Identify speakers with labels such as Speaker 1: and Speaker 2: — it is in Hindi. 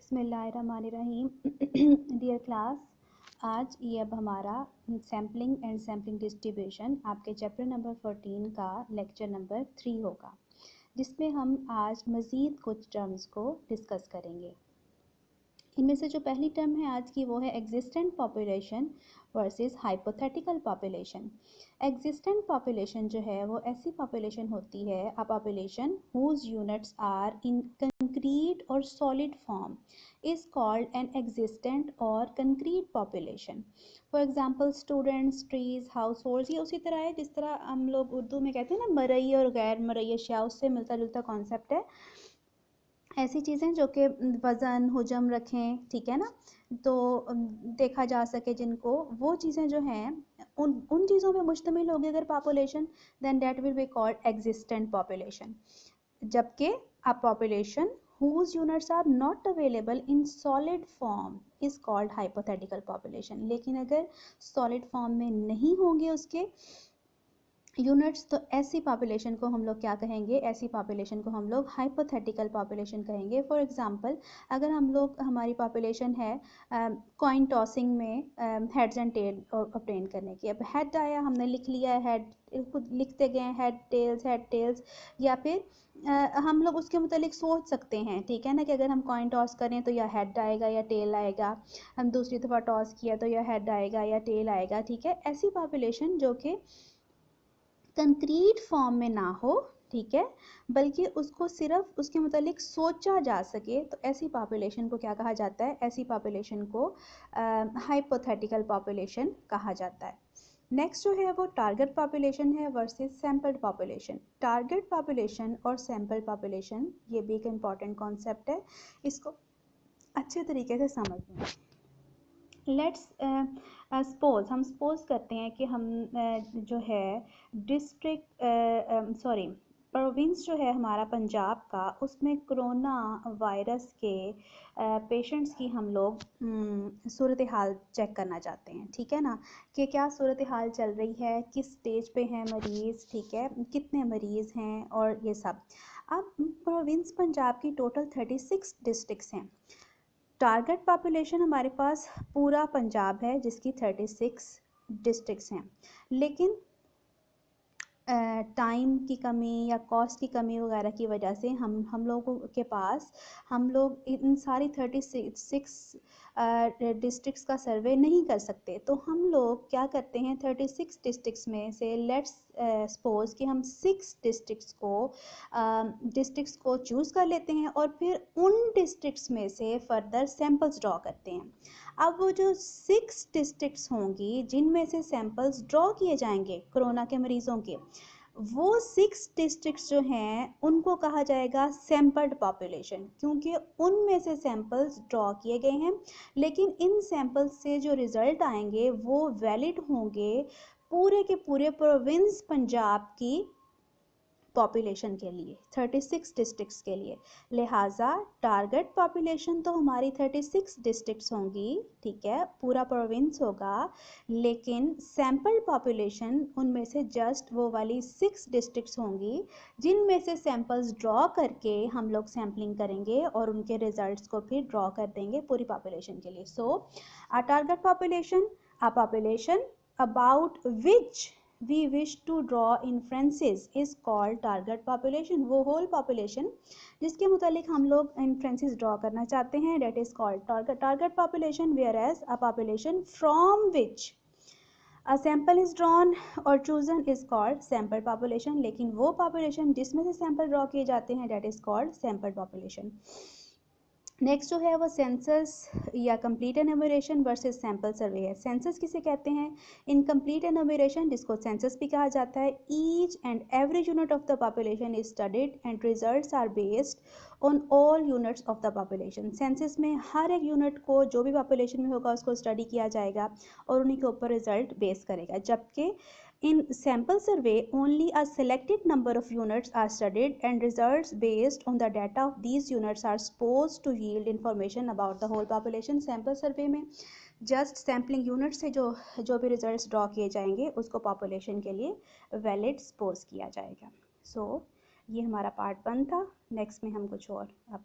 Speaker 1: बिस्मिल्लाहिर्रहमानिर्रहीम। डियर क्लास, आज ये अब हमारा सैम्पलिंग एंड सैम्पलिंग डिस्ट्रीब्यूशन आपके चैप्टर नंबर 14 का लेक्चर नंबर 3 होगा, जिसमें हम आज मज़ीद कुछ टर्म्स को डिस्कस करेंगे। इनमें से जो पहली टर्म है आज की वो है existent population versus hypothetical population. Existent population जो है वो ऐसी पॉपुलेशन होती है, a population whose units are in concrete और solid form is called an existent और concrete population. For example students, trees, households, ये उसी तरह है जिस तरह हम लोग उर्दू में कहते हैं ना मरई और गैर मरई अशिया, उससे मिलता जुलता कॉन्सेप्ट है। ऐसी चीज़ें जो कि वज़न हुजम रखें, ठीक है ना, तो देखा जा सके जिनको, वो चीज़ें जो हैं उन चीज़ों पे मुश्तमिल होगी अगर population, then that will be called existent population. जबकि a population whose units are not available in solid form is called hypothetical population। लेकिन अगर solid form में नहीं होंगे उसके यूनिट्स, तो ऐसी पॉपुलेशन को हम लोग क्या कहेंगे? ऐसी पॉपुलेशन को हम लोग हाइपोथेटिकल पॉपुलेशन कहेंगे। फॉर एग्जांपल, अगर हमारी पॉपुलेशन है कॉइन टॉसिंग में हेड्स एंड टेल ऑब्टेन करने की। अब हेड आया, हमने लिख लिया है हेड, खुद लिखते गए हेड टेल्स, या फिर हम लोग उसके मुतालिक सोच सकते हैं, ठीक है ना, कि अगर हम कॉइन टॉस करें तो या हेड आएगा या टेल आएगा, हम दूसरी दफ़ा टॉस किया तो या हेड आएगा या टेल आएगा, ठीक है। ऐसी पॉपुलेशन जो कि कंक्रीट फॉर्म में ना हो, ठीक है, बल्कि उसको सिर्फ उसके मुतालिक सोचा जा सके, तो ऐसी पॉपुलेशन को क्या कहा जाता है? ऐसी पॉपुलेशन को हाइपोथेटिकल पॉपुलेशन कहा जाता है। नेक्स्ट जो है वो टारगेट पॉपुलेशन है versus sampled population. Target population और सैम्पल्ड पॉपुलेशन, ये भी एक इम्पॉर्टेंट कॉन्सेप्ट है, इसको अच्छे तरीके से समझ लें। लेट्स सपोज, हम सपोज करते हैं कि हम जो है प्रोविंस जो है हमारा पंजाब का, उसमें कोरोना वायरस के पेशेंट्स की हम लोग सूरत हाल चेक करना चाहते हैं, ठीक है ना, कि क्या सूरत हाल चल रही है, किस स्टेज पे हैं मरीज़, ठीक है, कितने मरीज़ हैं और ये सब। अब प्रोविंस पंजाब की टोटल 36 डिस्ट्रिक्ट्स हैं। टारगेट पॉपुलेशन हमारे पास पूरा पंजाब है जिसकी 36 डिस्ट्रिक्ट्स हैं, लेकिन टाइम की कमी या कॉस्ट की कमी वगैरह की वजह से हम लोगों के पास, हम लोग इन सारी 36 डिस्ट्रिक्ट्स का सर्वे नहीं कर सकते। तो हम लोग क्या करते हैं, 36 डिस्ट्रिक्ट्स में से लेट्स सपोज कि हम 6 डिस्ट्रिक्ट्स को चूज़ कर लेते हैं और फिर उन डिस्ट्रिक्ट्स में से फर्दर सैंपल्स ड्रॉ करते हैं। अब वो जो 6 डिस्ट्रिक्ट्स होंगी जिनमें से सैंपल्स ड्रॉ किए जाएंगे कोरोना के मरीज़ों के, वो 6 डिस्ट्रिक्ट्स जो हैं उनको कहा जाएगा सैंपल्ड पॉपुलेशन, क्योंकि उनमें से सैंपल्स ड्रॉ किए गए हैं, लेकिन इन सैंपल्स से जो रिज़ल्ट आएंगे वो वैलिड होंगे पूरे के पूरे प्रोविंस पंजाब की पॉपुलेशन के लिए, 36 डिस्ट्रिक्ट्स के लिए। लिहाजा टारगेट पॉपुलेशन तो हमारी 36 डिस्ट्रिक्ट्स होंगी, ठीक है, पूरा प्रोविंस होगा, लेकिन सैंपल पॉपुलेशन उनमें से जस्ट वो वाली 6 डिस्ट्रिक्ट्स होंगी जिनमें से सैंपल्स ड्रॉ करके हम लोग सैम्पलिंग करेंगे और उनके रिजल्ट्स को फिर ड्रॉ कर देंगे पूरी पॉपुलेशन के लिए। So a target population, a population about which we wish to draw inferences is called target population। वो whole population जिसके मुतालिक हम लोग inferences draw करना चाहते हैं, that is called target population। whereas a population from which a sample is drawn or chosen is called sample population। लेकिन वो population जिसमें से sample draw किए जाते हैं that is called sample population। Next जो है वो सेंसस या complete enumeration versus sample survey है। सेंसस किसे कहते हैं? इनकम्प्लीट एनुमरेशन, जिसको सेंसस भी कहा जाता है। Each and every unit of the population is studied and results are based on all units of the population. Census में हर एक यूनिट को जो भी पॉपुलेशन में होगा उसको स्टडी किया जाएगा और उन्हीं के ऊपर रिजल्ट बेस करेगा, जबकि in sample survey only a selected number of units are studied and results based on the data of these units are supposed to yield information about the whole population। sample survey में just sampling unit से जो भी results draw किए जाएंगे उसको population के लिए valid suppose किया जाएगा। so ये हमारा part 1 था। next में हम कुछ और अब